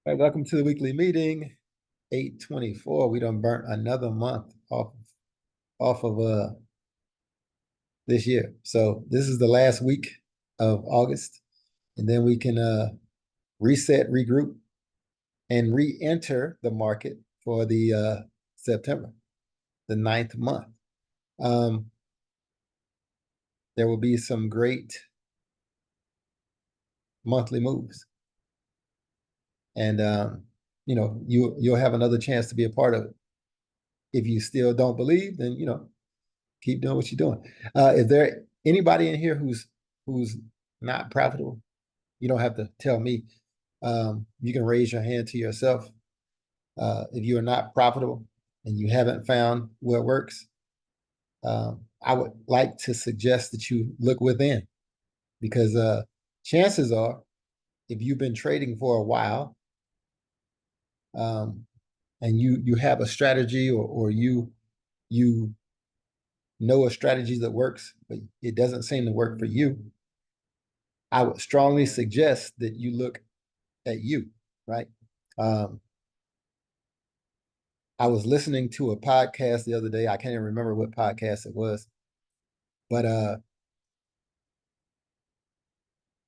All right, welcome to the weekly meeting. 8/24. We done burnt another month off of this year. So this is the last week of August, and then we can reset, regroup, and re-enter the market for the September, the ninth month. Um, there will be some great monthly moves, and you'll have another chance to be a part of it. If you still don't believe, then keep doing what you're doing. Is there anybody in here who's not profitable? You don't have to tell me. You can raise your hand to yourself. If you are not profitable and you haven't found what works, I would like to suggest that you look within, because chances are, if you've been trading for a while, um, and you have a strategy, or you know a strategy that works, but it doesn't seem to work for you, I would strongly suggest that you look at you, right? Um, I was listening to a podcast the other day. I can't even remember what podcast it was, but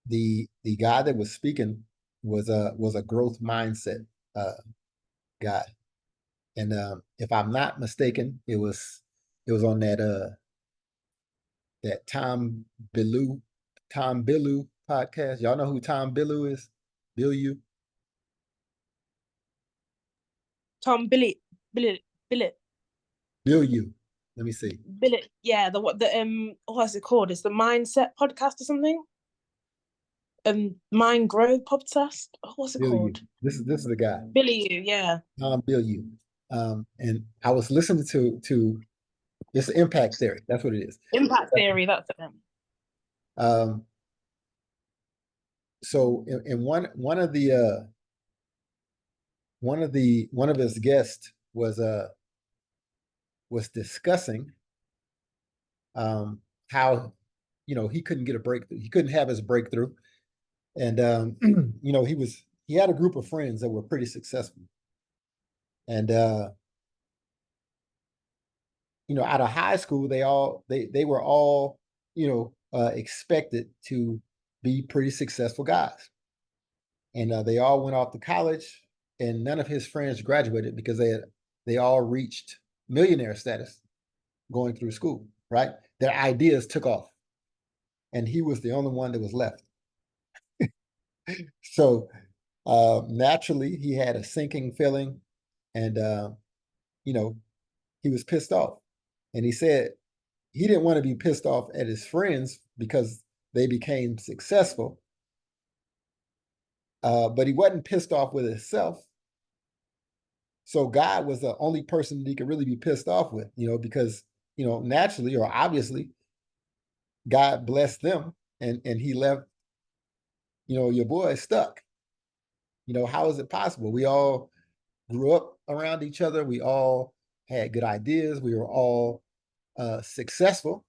the guy that was speaking was a growth mindset uh, guy, and if I'm not mistaken, it was on that Tom Bilyeu podcast. Y'all know who Tom Bilyeu is? Bilyeu, Tom Billy Billy Bilyeu. Let me see. Billy. Yeah, the what the what's it called? It's the Mindset podcast or something. Mind Grow podcast. What's it Bilyeu. called? This is the guy, Billy You. Yeah. Tom Bilyeu. And I was listening to it's impact theory. That's what it is. Impact Theory. That's it. Um, so in one of his guests was discussing how he couldn't get a breakthrough. He couldn't have his breakthrough, and he had a group of friends that were pretty successful, and out of high school, they were all expected to be pretty successful guys, and they all went off to college, and none of his friends graduated because they all reached millionaire status going through school, right? Their ideas took off, and he was the only one that was left. So naturally, he had a sinking feeling, and you know he was pissed off, and he said he didn't want to be pissed off at his friends because they became successful, but he wasn't pissed off with himself. So God was the only person that he could really be pissed off with, because naturally or obviously God blessed them, and he left your boy stuck. How is it possible? We all grew up around each other. We all had good ideas. We were all successful,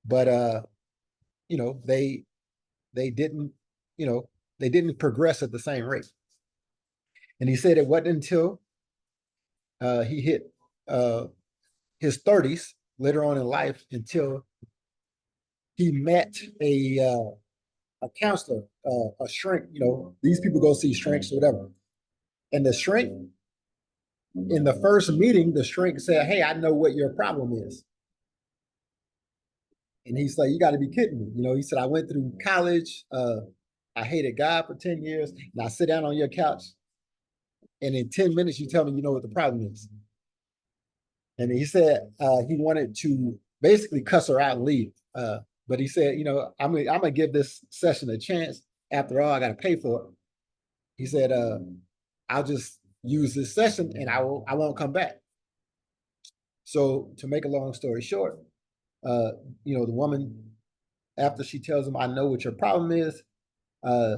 but you know, they they didn't, they didn't progress at the same rate. And he said it wasn't until he hit uh, his 30s, later on in life, until he met a counselor, a shrink. These people go see shrinks or whatever. And the shrink, in the first meeting, the shrink said, "Hey, I know what your problem is." And he's like, "You got to be kidding me." He said, "I went through college. I hated God for 10 years. And I sit down on your couch, and in 10 minutes, you tell me you know what the problem is." And he said he wanted to basically cuss her out and leave. But he said, I'm gonna give this session a chance. After all, I got to pay for it. He said, I'll just use this session, and I won't come back. So to make a long story short, uh, the woman, after she tells him, "I know what your problem is," uh,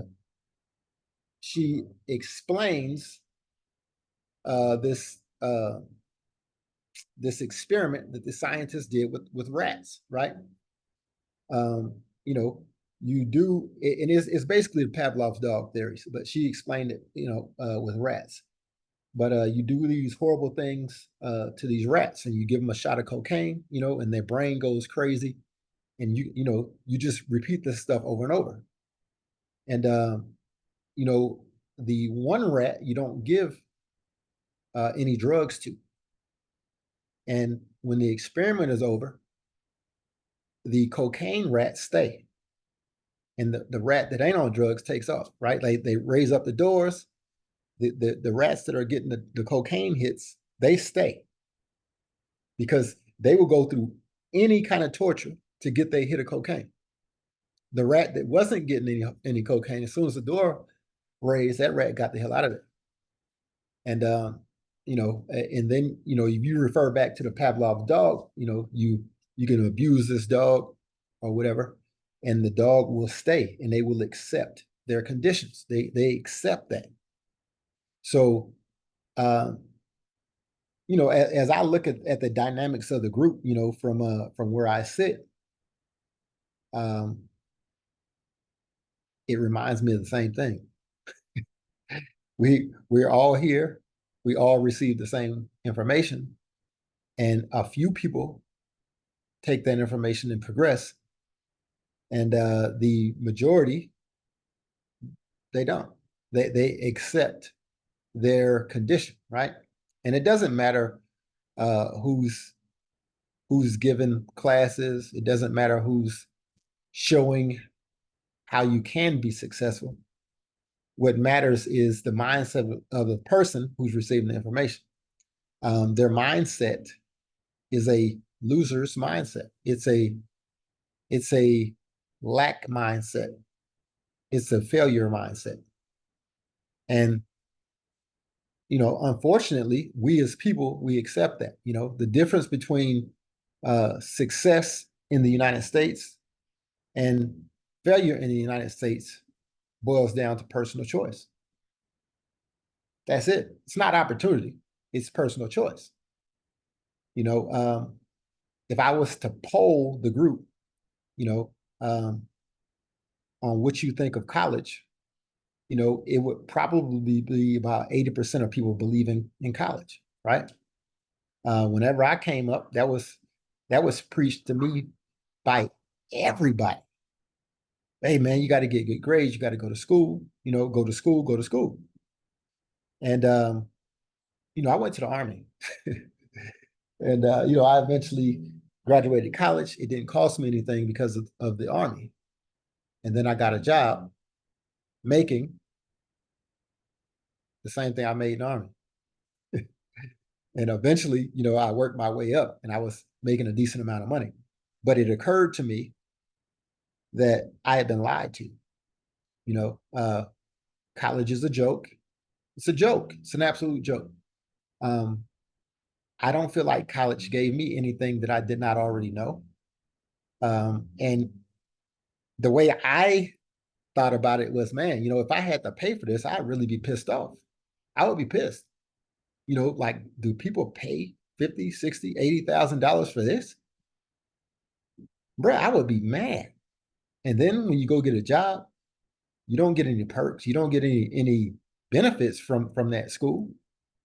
she explains this experiment that the scientists did with rats, right? Um, you know, you do, and it's basically the Pavlov's dog theory, but she explained it, with rats. But you do these horrible things to these rats, and you give them a shot of cocaine, and their brain goes crazy, and you just repeat this stuff over and over. And you know, the one rat you don't give any drugs to, and when the experiment is over, the cocaine rats stay, and the rat that ain't on drugs takes off. Right? They raise up the doors. The rats that are getting the cocaine hits, they stay because they will go through any kind of torture to get their hit of cocaine. The rat that wasn't getting any cocaine, as soon as the door raised, that rat got the hell out of there. And and then if you refer back to the Pavlov dog, you can abuse this dog or whatever, and the dog will stay and they will accept their conditions. They accept that. So as I look at the dynamics of the group, from where I sit, it reminds me of the same thing. We're all here. We all receive the same information, and a few people take that information and progress, and the majority, they don't. They accept their condition, right? And it doesn't matter who's given classes. It doesn't matter who's showing how you can be successful. What matters is the mindset of the person who's receiving the information. Their mindset is a loser's mindset. It's a lack mindset. It's a failure mindset. And unfortunately, we as people, we accept that. The difference between success in the United States and failure in the United States boils down to personal choice. That's it. It's not opportunity. It's personal choice. If I was to poll the group, on what you think of college, it would probably be about 80% of people believing in college, right? Whenever I came up, that was preached to me by everybody. Hey man, you got to get good grades. You got to go to school. Go to school. Go to school. And I went to the Army, and I eventually graduated college. It didn't cost me anything because of the Army, and then I got a job making the same thing I made in the Army. And eventually, I worked my way up and I was making a decent amount of money. But it occurred to me that I had been lied to. College is a joke. It's a joke. It's an absolute joke. I don't feel like college gave me anything that I did not already know. And the way I thought about it was, man, if I had to pay for this, I'd really be pissed off. I would be pissed. Like, do people pay $50,000, $60,000, $80,000 for this? Bruh, I would be mad. And then when you go get a job, you don't get any perks. You don't get any benefits from that school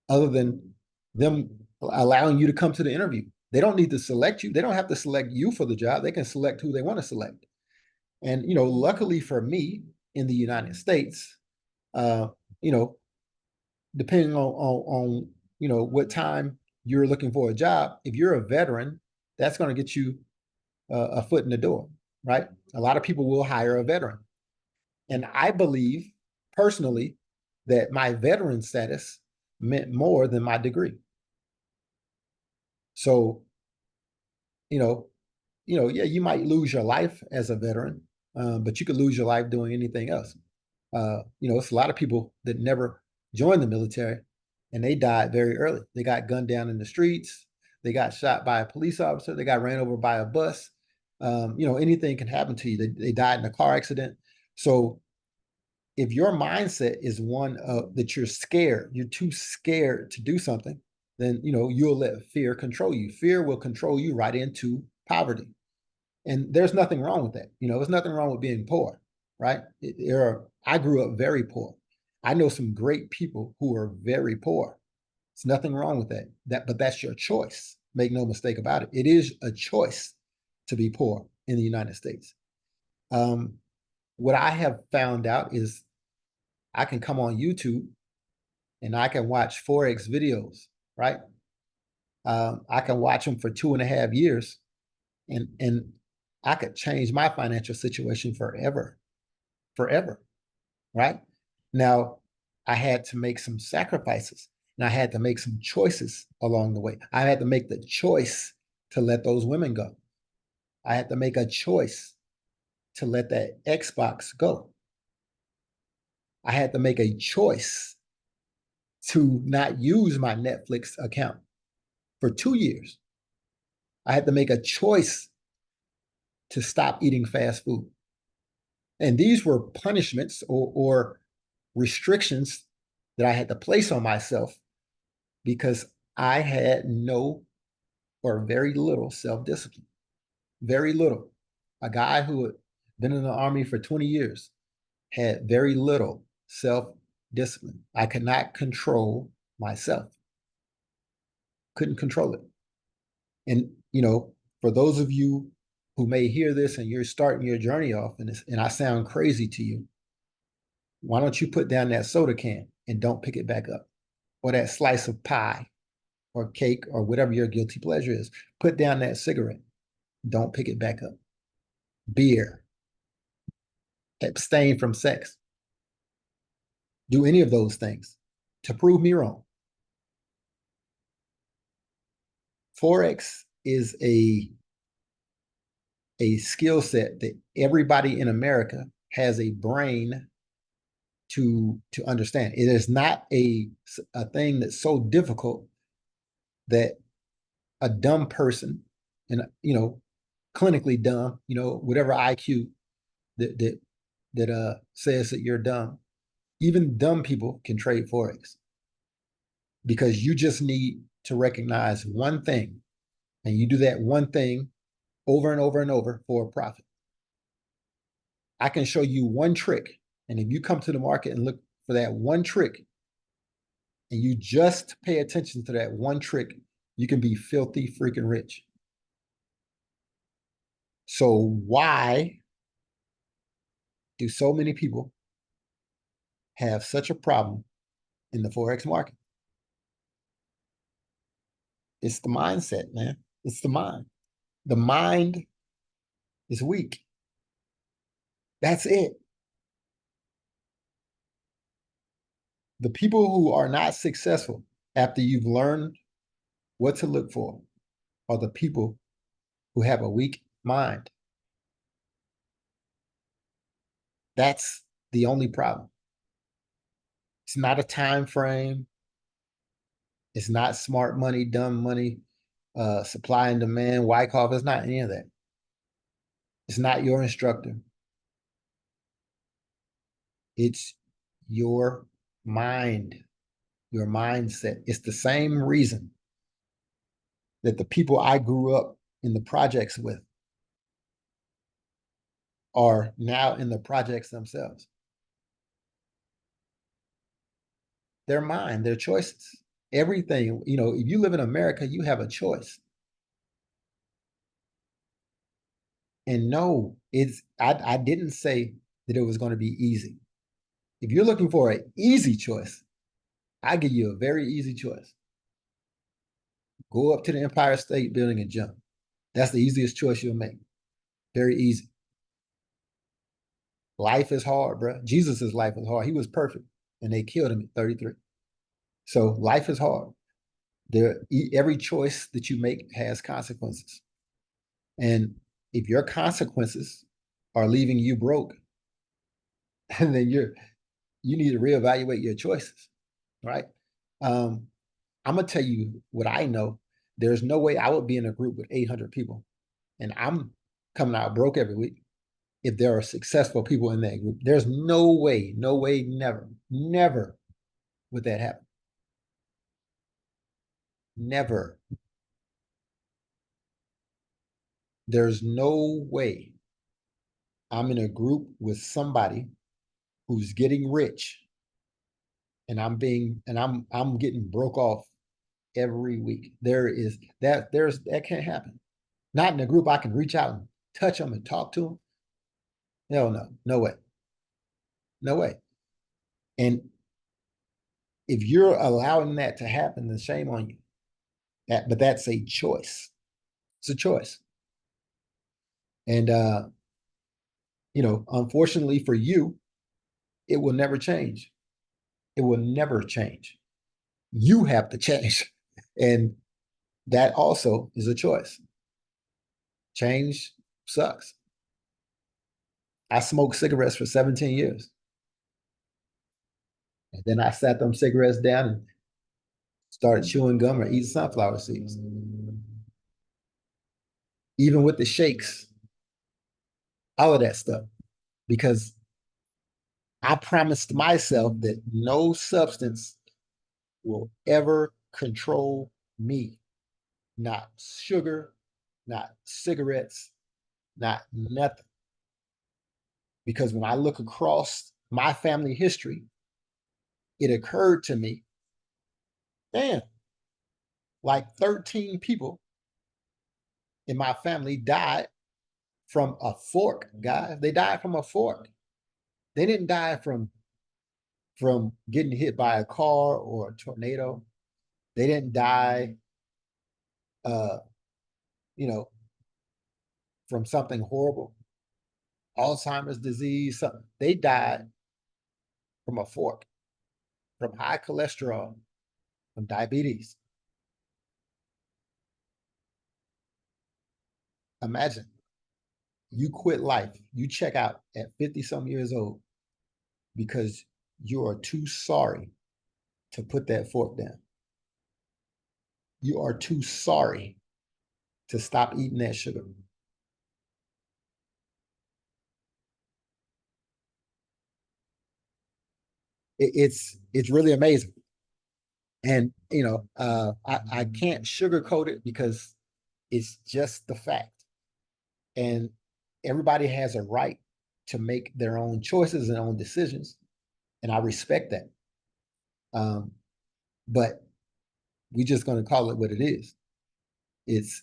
other than them allowing you to come to the interview. They don't need to select you. They don't have to select you for the job. They can select who they want to select. And, luckily for me in the United States, depending on what time you're looking for a job, if you're a veteran, that's going to get you a foot in the door, right? A lot of people will hire a veteran. And I believe personally that my veteran status meant more than my degree. So, yeah, you might lose your life as a veteran, but you could lose your life doing anything else. It's a lot of people that never joined the military and they died very early. They got gunned down in the streets. They got shot by a police officer. They got ran over by a bus. Anything can happen to you. They died in a car accident. So if your mindset is one that you're scared, you're too scared to do something, then, you'll let fear control you. Fear will control you right into poverty. And there's nothing wrong with that. There's nothing wrong with being poor, right? I grew up very poor. I know some great people who are very poor. There's nothing wrong with that. But that's your choice. Make no mistake about it. It is a choice to be poor in the United States. What I have found out is I can come on YouTube and I can watch Forex videos, right? I can watch them for 2.5 years, and I could change my financial situation forever, forever, right? Now, I had to make some sacrifices, and I had to make some choices along the way. I had to make the choice to let those women go. I had to make a choice to let that Xbox go. I had to make a choice to not use my Netflix account for 2 years. I had to make a choice to stop eating fast food. And these were punishments or restrictions that I had to place on myself because I had no or very little self-discipline. Very little. A guy who had been in the Army for 20 years had very little self-discipline. I could not control myself. Couldn't control it. And, for those of you who may hear this and you're starting your journey off and I sound crazy to you, why don't you put down that soda can and don't pick it back up? Or that slice of pie or cake or whatever your guilty pleasure is. Put down that cigarette. Don't pick it back up. Beer. Abstain from sex. Do any of those things to prove me wrong. Forex is a skill set that everybody in America has a brain to understand. It is not a thing that's so difficult that a dumb person, and clinically dumb, whatever IQ that says that you're dumb, even dumb people can trade Forex because you just need to recognize one thing, and you do that one thing over and over and over for a profit. I can show you one trick, and if you come to the market and look for that one trick, and you just pay attention to that one trick, you can be filthy freaking rich. So why do so many people have such a problem in the Forex market? It's the mindset, man. It's the mind. The mind is weak. That's it. The people who are not successful after you've learned what to look for are the people who have a weak mind. That's the only problem. It's not a time frame. It's not smart money, dumb money, supply and demand, Wyckoff. It's not any of that. It's not your instructor. It's your mind, your mindset. It's the same reason that the people I grew up in the projects with are now in the projects themselves. Their mind, their choices, everything. If you live in America, you have a choice. And no, I didn't say that it was going to be easy. If you're looking for an easy choice, I give you a very easy choice. Go up to the Empire State Building and jump. That's the easiest choice you'll make. Very easy. Life is hard, bro. Jesus' life was hard. He was perfect, and they killed him at 33. So life is hard. Every choice that you make has consequences. And if your consequences are leaving you broke, then you need to reevaluate your choices, right? I'm gonna tell you what I know. There's no way I would be in a group with 800 people, and I'm coming out broke every week. If there are successful people in that group, there's no way, never, never would that happen. Never. There's no way I'm in a group with somebody who's getting rich and I'm getting broke off every week. That can't happen. Not in a group I can reach out and touch them and talk to them. Hell no, no way. No way. And if you're allowing that to happen, then shame on you. But that's a choice. It's a choice. And unfortunately for you, it will never change. It will never change. You have to change. And that also is a choice. Change sucks. I smoked cigarettes for 17 years. And then I sat them cigarettes down and started chewing gum or eating sunflower seeds. Even with the shakes, all of that stuff. Because I promised myself that no substance will ever control me. Not sugar, not cigarettes, not nothing. Because when I look across my family history, it occurred to me, damn, like 13 people in my family died from a fork, guys. They died from a fork. They didn't die from getting hit by a car or a tornado. They didn't die, uh, you know, from something horrible, Alzheimer's disease. Something. They died from a fork, from high cholesterol, from diabetes. Imagine you quit life, you check out at 50 some years old because you are too sorry to put that fork down. You are too sorry to stop eating that sugar. It's really amazing. And I can't sugarcoat it because it's just the fact. And everybody has a right to make their own choices and own decisions. And I respect that. Um, but we just going to call it what it is. It's,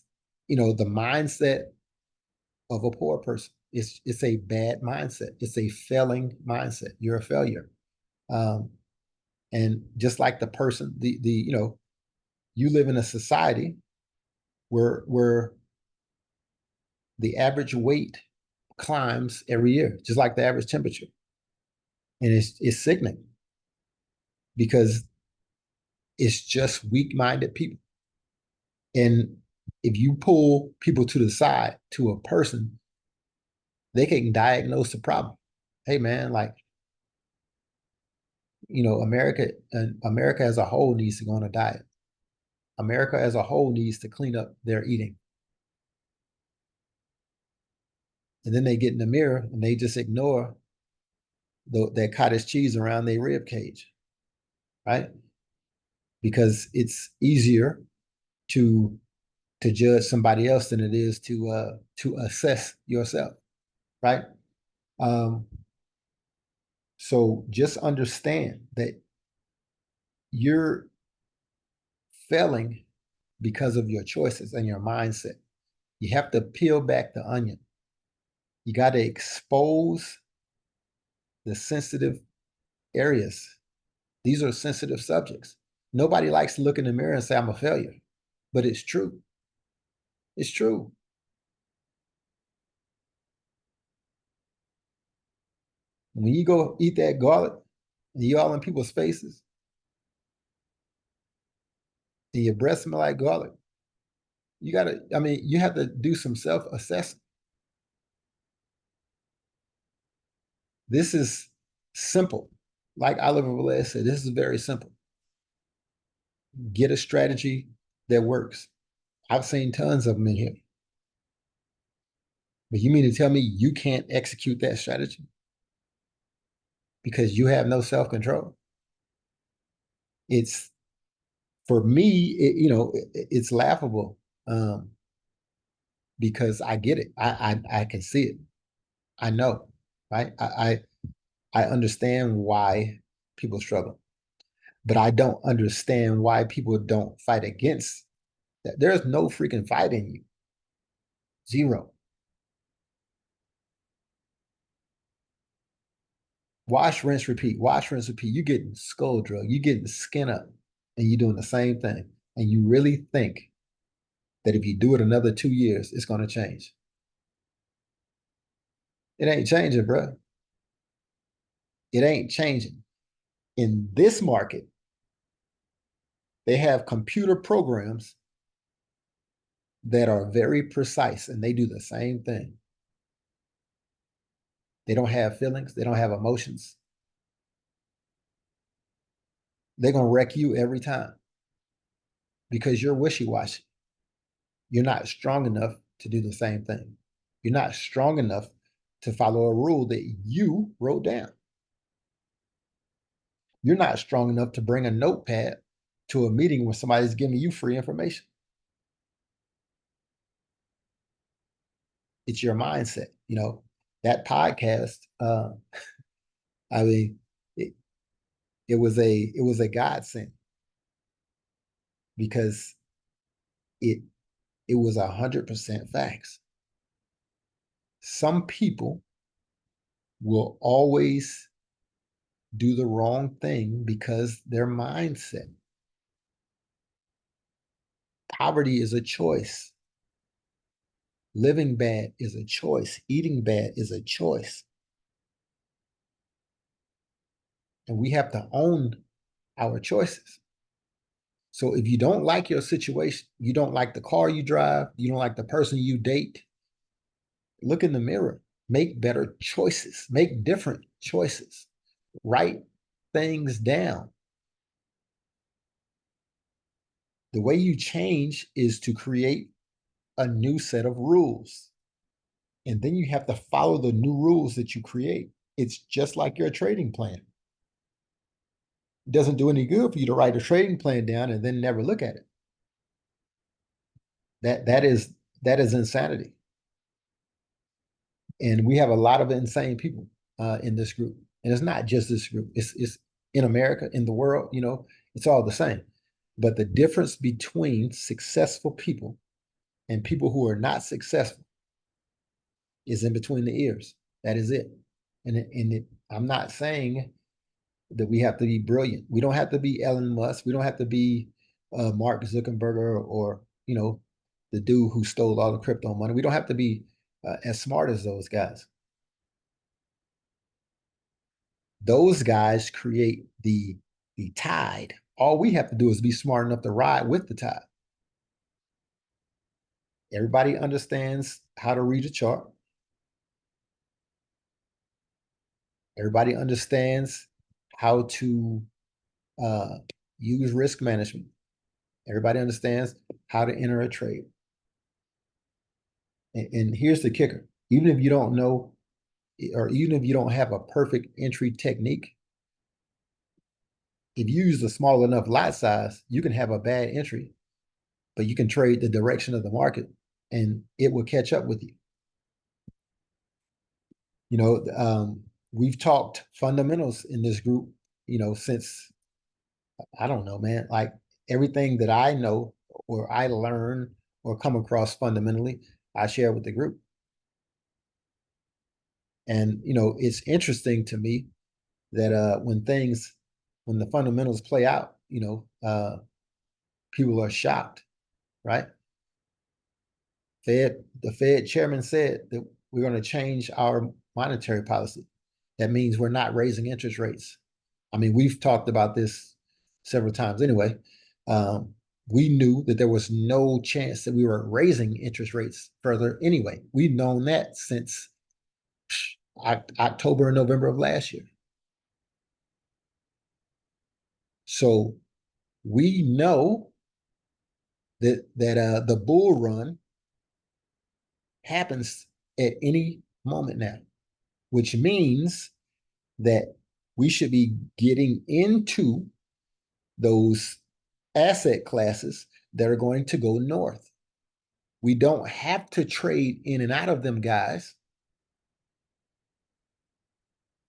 the mindset of a poor person. It's a bad mindset. It's a failing mindset. You're a failure. Um, and just like the person, you live in a society where the average weight climbs every year, just like the average temperature. And it's sickening because it's just weak-minded people. And if you pull people to the side to a person, they can diagnose the problem. Hey man, like, America as a whole needs to go on a diet. America as a whole needs to clean up their eating. And then they get in the mirror and they just ignore that cottage cheese around their rib cage, right? Because it's easier to judge somebody else than it is to assess yourself, right? Um, so just understand that you're failing because of your choices and your mindset. You have to peel back the onion. You got to expose the sensitive areas. These are sensitive subjects. Nobody likes to look in the mirror and say, I'm a failure, but it's true. It's true. When you go eat that garlic and you all in people's faces and your breath smell like garlic, you have to do some self-assessment. This is simple. Like Oliver Velez said, this is very simple. Get a strategy that works. I've seen tons of them in here. But you mean to tell me you can't execute that strategy because you have no self-control? It's for me, it's laughable. because I get it. I can see it. I know, right? I understand why people struggle, but I don't understand why people don't fight against that. There's no freaking fight in you. Zero. Wash, rinse, repeat. Wash, rinse, repeat. You getting skull drug. You getting skin up, and you doing the same thing. And you really think that if you do it another 2 years, it's going to change? It ain't changing, bro. It ain't changing. In this market, they have computer programs that are very precise, and they do the same thing. They don't have feelings. They don't have emotions. They're going to wreck you every time because you're wishy-washy. You're not strong enough to do the same thing. You're not strong enough to follow a rule that you wrote down. You're not strong enough to bring a notepad to a meeting when somebody's giving you free information. It's your mindset. You know, that podcast, I mean, it was a godsend because it was 100% facts. Some people will always do the wrong thing because their mindset. Poverty is a choice. Living bad is a choice. Eating bad is a choice. And we have to own our choices. So if you don't like your situation, you don't like the car you drive, you don't like the person you date, look in the mirror, make better choices, make different choices, write things down. The way you change is to create a new set of rules. And then you have to follow the new rules that you create. It's just like your trading plan. It doesn't do any good for you to write a trading plan down and then never look at it. That is insanity. And we have a lot of insane people in this group. And it's not just this group. It's in America, in the world, you know, it's all the same. But the difference between successful people and people who are not successful is in between the ears. That is it. I'm not saying that we have to be brilliant. We don't have to be Elon Musk. We don't have to be Mark Zuckerberg or, you know, the dude who stole all the crypto money. We don't have to be as smart as those guys. Those guys create the tide. All we have to do is be smart enough to ride with the tide. Everybody understands how to read a chart. Everybody understands how to use risk management. Everybody understands how to enter a trade. And here's the kicker. Even if you don't know, or even if you don't have a perfect entry technique, if you use a small enough lot size, you can have a bad entry, but you can trade the direction of the market and it will catch up with you. You know, we've talked fundamentals in this group, you know, since, I don't know, man, like everything that I know or I learn or come across fundamentally, I share with the group. And, you know, it's interesting to me that when the fundamentals play out, you know, people are shocked, right? The Fed chairman said that we're going to change our monetary policy. That means we're not raising interest rates. I mean, we've talked about this several times anyway. We knew that there was no chance that we were raising interest rates further anyway. We've known that since October and November of last year. So we know that the bull run happens at any moment now, which means that we should be getting into those asset classes that are going to go north. We don't have to trade in and out of them, guys.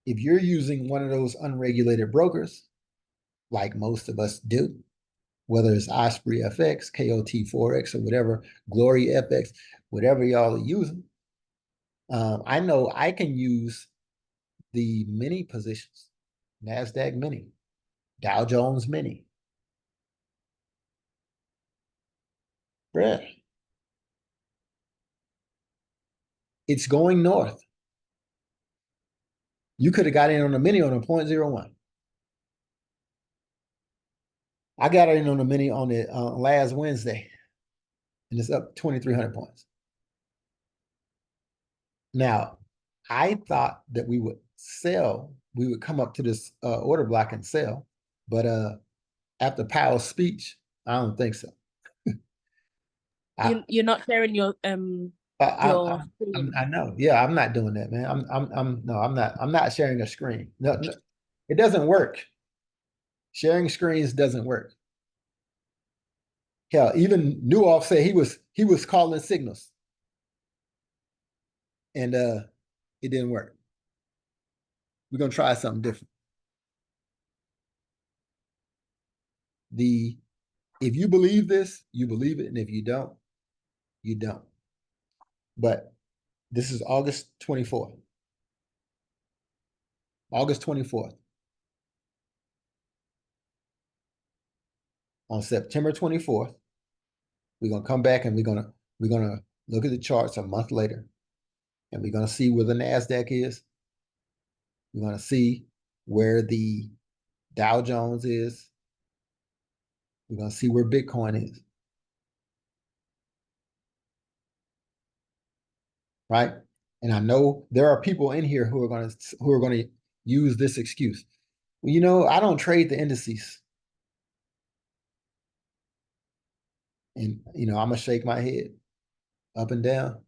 If you're using one of those unregulated brokers, like most of us do, whether it's Osprey FX, KOT Forex, or whatever, Glory FX, whatever y'all are using, I know I can use the mini positions, NASDAQ mini, Dow Jones mini. Bruh. It's going north. You could have got in on the mini on a 0.01. I got in on the mini on the last Wednesday, and it's up 2,300 points. Now, I thought that we would sell, we would come up to this order block and sell, but after Powell's speech, I don't think so. You're not sharing your screen. I know. Yeah, I'm not doing that, man. I'm not sharing a screen. No, it doesn't work. Sharing screens doesn't work. Hell, even Newhoff said he was calling signals, and it didn't work. We're gonna try something different. If you believe this, you believe it, and if you don't, you don't. But this is August 24th. August 24th. On September 24th, we're gonna come back and we're gonna look at the charts a month later, and we're gonna see where the NASDAQ is. We're gonna see where the Dow Jones is. We're gonna see where Bitcoin is. Right? And I know there are people in here who are gonna use this excuse. Well, you know, I don't trade the indices. And you know, I'm gonna shake my head up and down.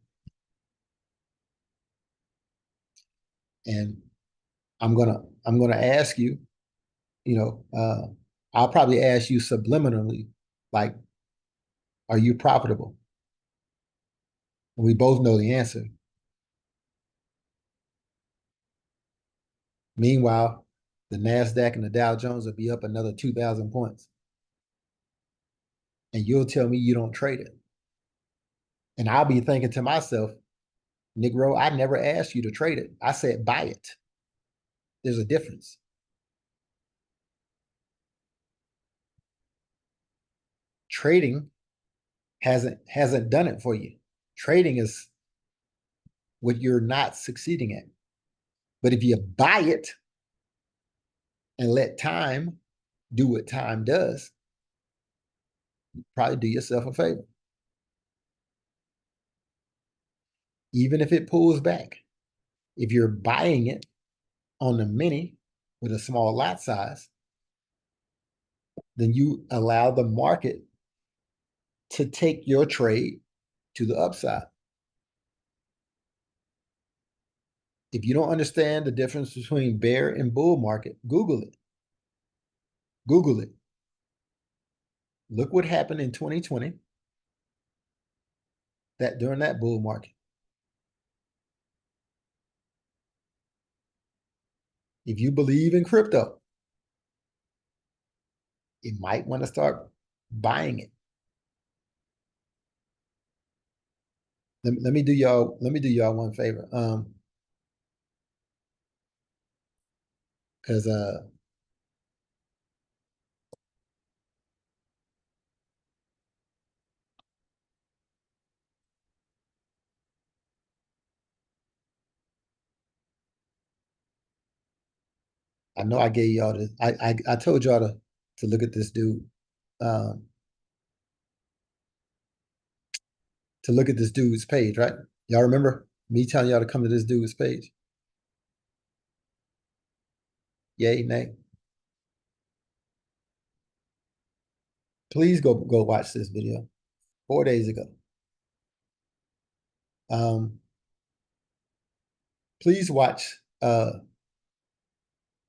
And I'm gonna ask you, you know, I'll probably ask you subliminally, like, are you profitable? And we both know the answer. Meanwhile, the NASDAQ and the Dow Jones will be up another 2,000 points. And you'll tell me you don't trade it. And I'll be thinking to myself, Negro, I never asked you to trade it. I said buy it. There's a difference. Trading hasn't done it for you. Trading is what you're not succeeding at. But if you buy it and let time do what time does, you probably do yourself a favor. Even if it pulls back, if you're buying it on the mini with a small lot size, then you allow the market to take your trade to the upside. If you don't understand the difference between bear and bull market, Google it. Google it. Look what happened in 2020 during that bull market. If you believe in crypto, you might want to start buying it. Let me do y'all one favor. Because I know I gave y'all this. I told y'all to look at this dude. To look at this dude's page, right? Y'all remember me telling y'all to come to this dude's page? Yay, nay? Please go watch this video 4 days ago. Please watch the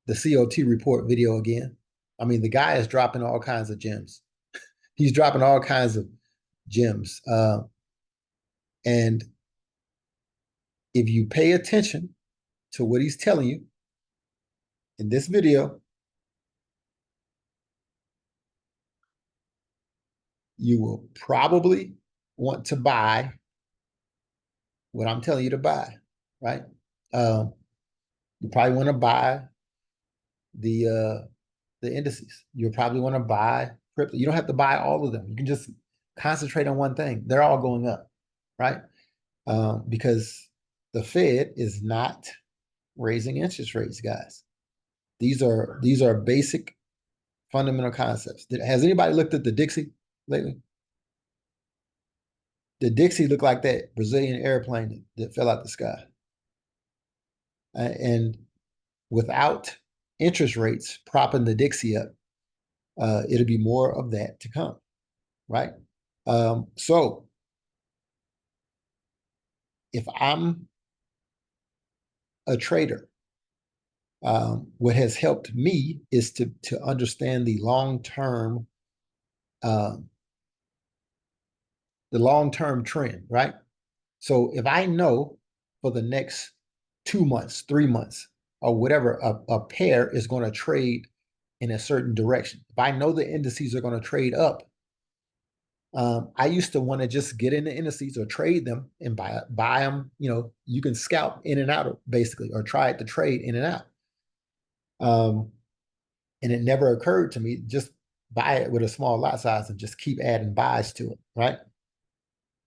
COT report video again. I mean, the guy is dropping all kinds of gems. He's dropping all kinds of gems. And if you pay attention to what he's telling you in this video, you will probably want to buy what I'm telling you to buy, right? You probably want to buy the indices. You'll probably want to buy crypto. You don't have to buy all of them. You can just concentrate on one thing. They're all going up, right? Because the Fed is not raising interest rates, guys. These are basic fundamental concepts. Has anybody looked at the Dixie lately? The Dixie looked like that Brazilian airplane that fell out the sky. And without interest rates propping the Dixie up, it'll be more of that to come, right? So if I'm a trader, what has helped me is to understand the long-term trend, right? So if I know for the next 2 months, 3 months, or whatever, a pair is going to trade in a certain direction. If I know the indices are going to trade up, I used to want to just get in the indices or trade them and buy them. You know, you can scalp in and out basically, or try to trade in and out. And it never occurred to me, just buy it with a small lot size and just keep adding buys to it, right?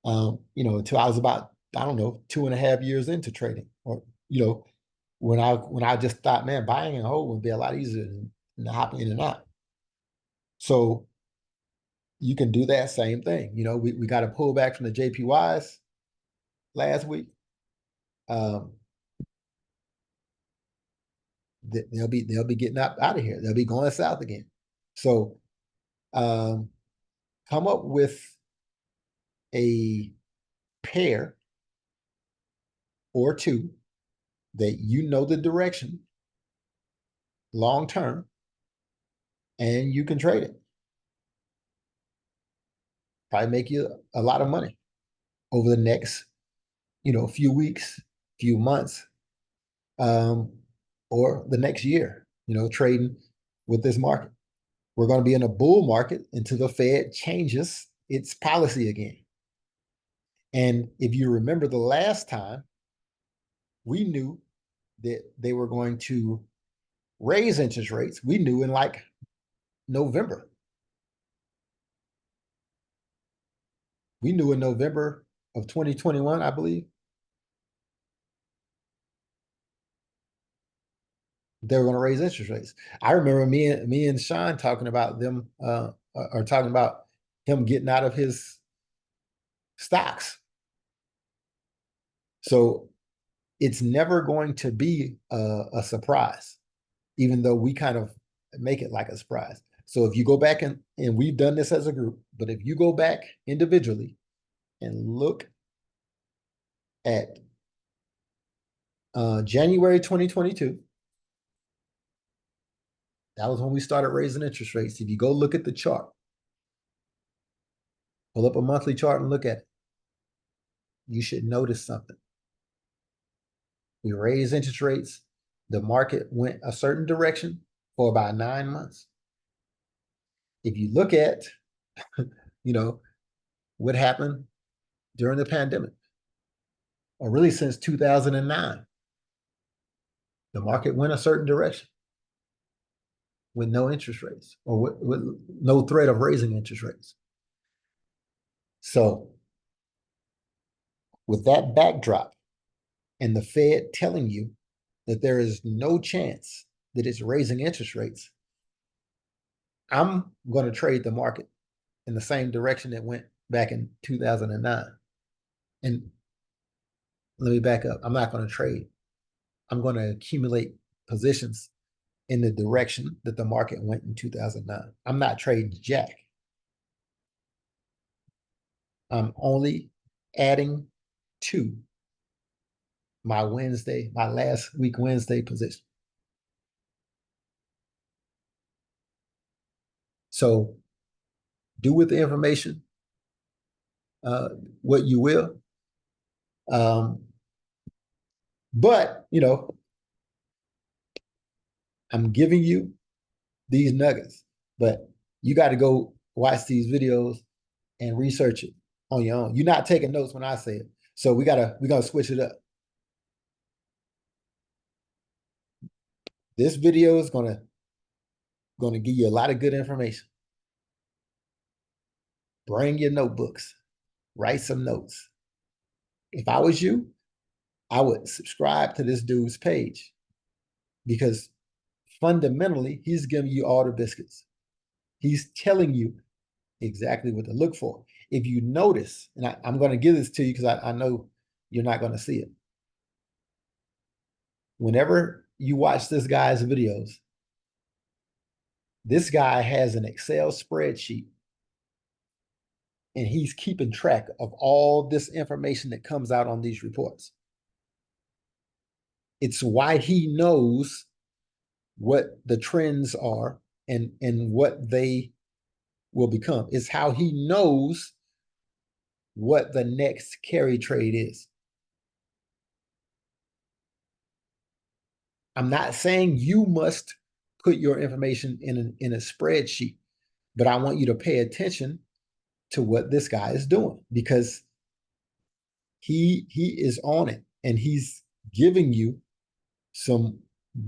You know, until I was about, I don't know, 2.5 years into trading, or, you know, when I just thought, man, buying and hold would be a lot easier than hopping in and out. So you can do that same thing. You know, we got to pull back from the JPYs last week. They'll be getting out of here. They'll be going south again. So come up with a pair or two that you know the direction long term, and you can trade it. Probably make you a lot of money over the next, you know, few weeks, few months, or the next year, you know, trading with this market. We're going to be in a bull market until the Fed changes its policy again. And if you remember the last time, we knew that they were going to raise interest rates. We knew in like November. We knew in November of 2021, I believe, they were going to raise interest rates. I remember me and Sean talking about them, or talking about him getting out of his stocks. So it's never going to be a surprise, even though we kind of make it like a surprise. So if you go back and we've done this as a group, but if you go back individually and look at January 2022, that was when we started raising interest rates. If you go look at the chart, pull up a monthly chart and look at it, you should notice something. We raised interest rates. The market went a certain direction for about 9 months. If you look at, you know, what happened during the pandemic, or really since 2009, the market went a certain direction with no interest rates, or with no threat of raising interest rates. So with that backdrop, and the Fed telling you that there is no chance that it's raising interest rates, I'm going to trade the market in the same direction it went back in 2009. And let me back up. I'm not going to trade. I'm going to accumulate positions in the direction that the market went in 2009. I'm not trading jack. I'm only adding to my last week Wednesday position. So do with the information what you will. But, you know, I'm giving you these nuggets, but you got to go watch these videos and research it on your own. You're not taking notes when I say it. So we're gonna switch it up. This video is gonna give you a lot of good information. Bring your notebooks, write some notes. If I was you, I would subscribe to this dude's page because fundamentally, he's giving you all the biscuits. He's telling you exactly what to look for. If you notice, and I'm going to give this to you because I know you're not going to see it. Whenever you watch this guy's videos, this guy has an Excel spreadsheet and he's keeping track of all this information that comes out on these reports. It's why he knows what the trends are and what they will become. It's how he knows what the next carry trade is. I'm not saying you must put your information in a spreadsheet, but I want you to pay attention to what this guy is doing because he is on it and he's giving you some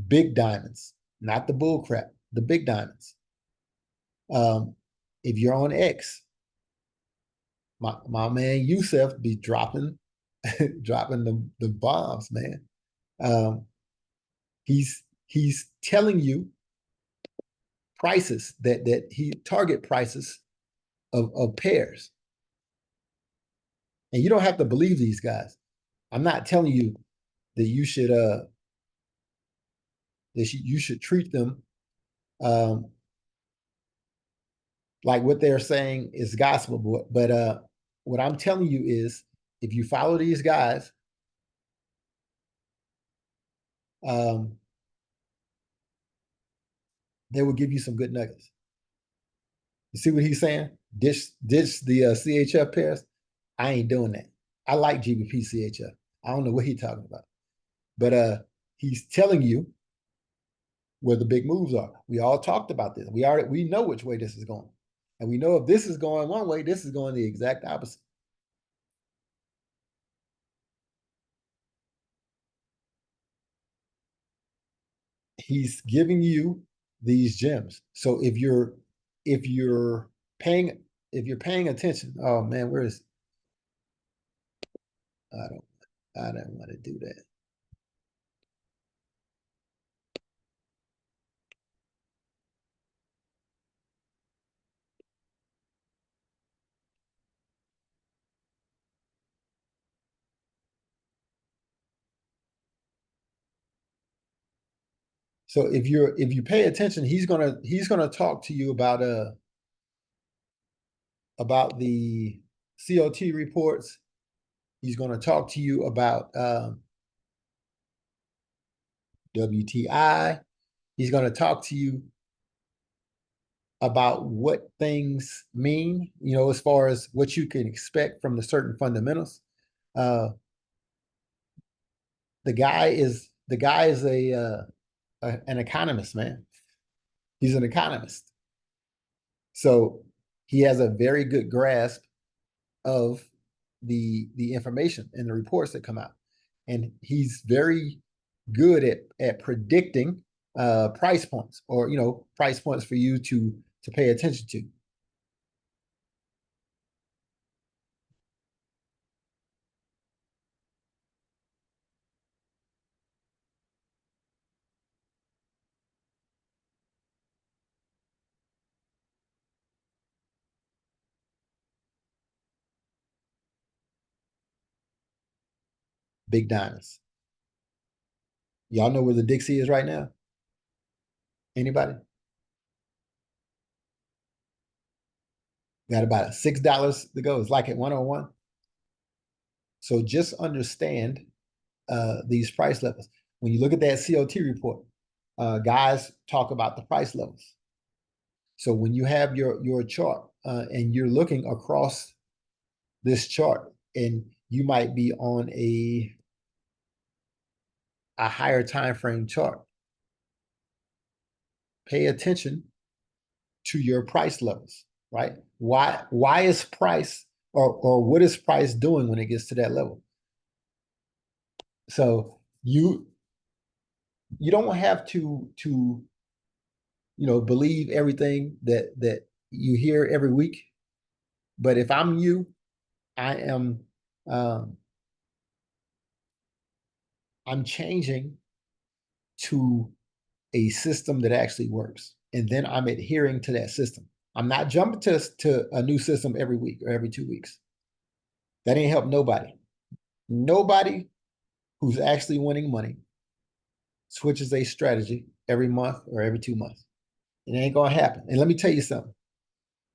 big diamonds, not the bull crap, the big diamonds. If you're on X, my man Yusef be dropping the bombs, man. He's telling you prices that he target prices of pairs. And you don't have to believe these guys. I'm not telling you that you should you should treat them like what they're saying is gospel. But what I'm telling you is if you follow these guys, they will give you some good nuggets. You see what he's saying? Ditch the CHF pairs. I ain't doing that. I like GBP CHF. I don't know what he's talking about. But he's telling you where the big moves are. We all talked about this. We know which way this is going. And we know if this is going one way, this is going the exact opposite. He's giving you these gems. So if you're paying attention, oh man, where is I don't want to do that. So if you pay attention, he's gonna talk to you about the COT reports. He's gonna talk to you about WTI. He's gonna talk to you about what things mean, you know, as far as what you can expect from the certain fundamentals. The guy is an economist, man. He's an economist. So he has a very good grasp of the information and the reports that come out. And he's very good at predicting price points or, you know, price points for you to pay attention to. Big diamonds. Y'all know where the Dixie is right now? Anybody? Got about $6 to go. It's like at 101. So just understand these price levels. When you look at that COT report, guys talk about the price levels. So when you have your chart and you're looking across this chart and you might be on a higher time frame chart. Pay attention to your price levels, right? Why is price or what is price doing when it gets to that level? So you don't have to believe everything that you hear every week. But if I'm you, I am I'm changing to a system that actually works. And then I'm adhering to that system. I'm not jumping to a new system every week or every 2 weeks. That ain't help nobody. Nobody who's actually winning money switches a strategy every month or every 2 months. It ain't gonna happen. And let me tell you something.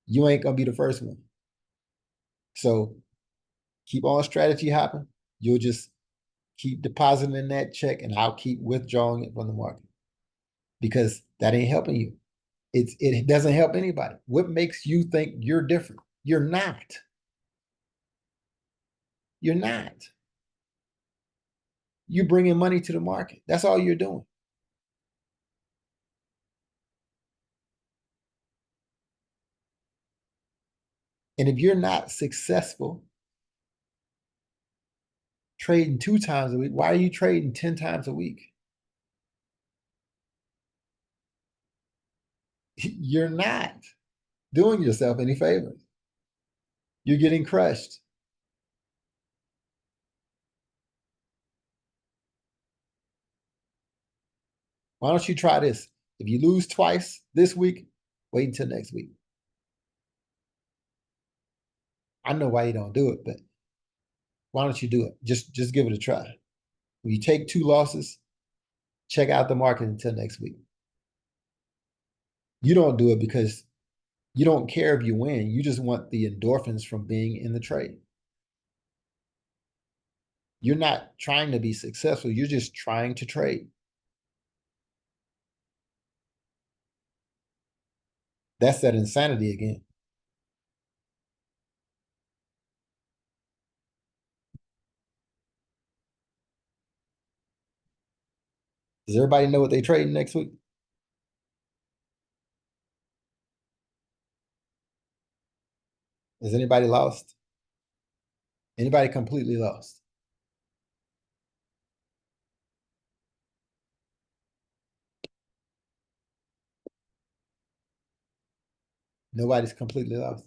You ain't gonna be the first one. So keep on strategy hopping. You'll just keep depositing in that check and I'll keep withdrawing it from the market because that ain't helping you. It doesn't help anybody. What makes you think you're different? You're not. You're not. You're bringing money to the market. That's all you're doing. And if you're not successful trading 2 times a week, why are you trading 10 times a week? You're not doing yourself any favors. You're getting crushed. Why don't you try this? If you lose twice this week, wait until next week. I know why you don't do it, but why don't you do it? Just give it a try. When you take 2 losses, check out the market until next week. You don't do it because you don't care if you win. You just want the endorphins from being in the trade. You're not trying to be successful. You're just trying to trade. That's that insanity again. Does everybody know what they trading next week? Is anybody lost? Anybody completely lost? Nobody's completely lost.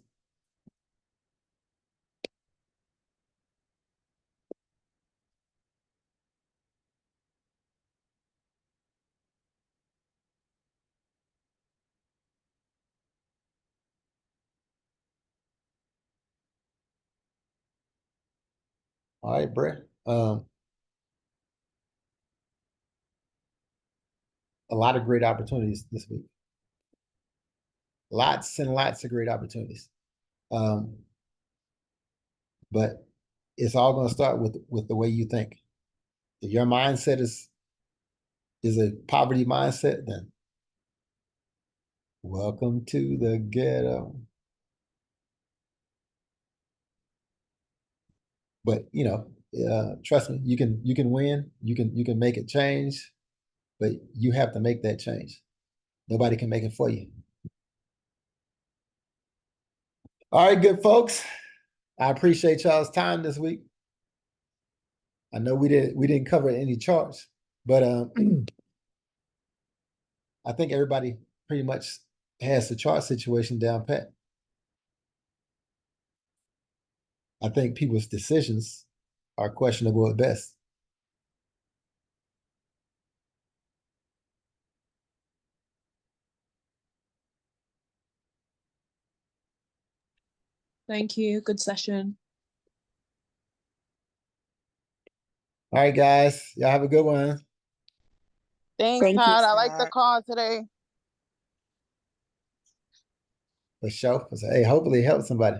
All right, Brett. A lot of great opportunities this week. Lots and lots of great opportunities. But it's all going to start with the way you think. If your mindset is a poverty mindset, then welcome to the ghetto. But trust me, you can win. You can make it change, but you have to make that change. Nobody can make it for you. All right, good folks. I appreciate y'all's time this week. I know we didn't cover any charts, but I think everybody pretty much has the chart situation down pat. I think people's decisions are questionable at best. Thank you. Good session. All right, guys. Y'all have a good one. Thanks, Thank you, Todd. I like the Scott. call today. For sure. Hey, hopefully it helps somebody.